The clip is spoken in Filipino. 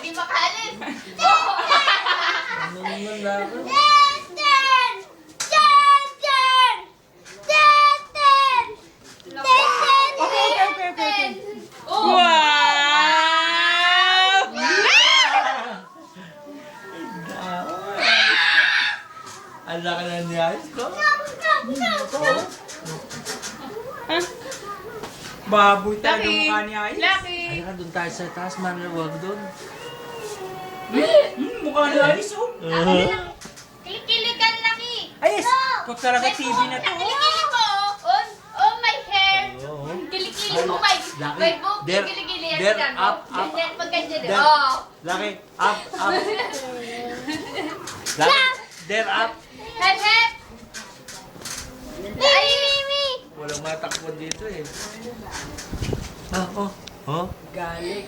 Di makalis. Ano naman dapat? Okay. Oh. Wow! Ang laki na niyayos ko. Baboy talaga Lucky. mukha ni Ayos. Lucky. Ay, ka doon tayo sa taas, man. Huwag doon. Mukha ni Ayos, oh. Kilikilikan laki. Ayos! Kung talaga TV na to, oh. Kilikili mo. Oh, my hair. Oo. Kilikili mo, my Lucky. book. There- Kilikili. there, Yan, up, oh. up. Ganyan, pag ganyan. There. Oh. Laki. Up, up. Laki. There, up. Hep, hep. Ay, Walang matakbo dito eh. Ah, oh. Oh. Galit.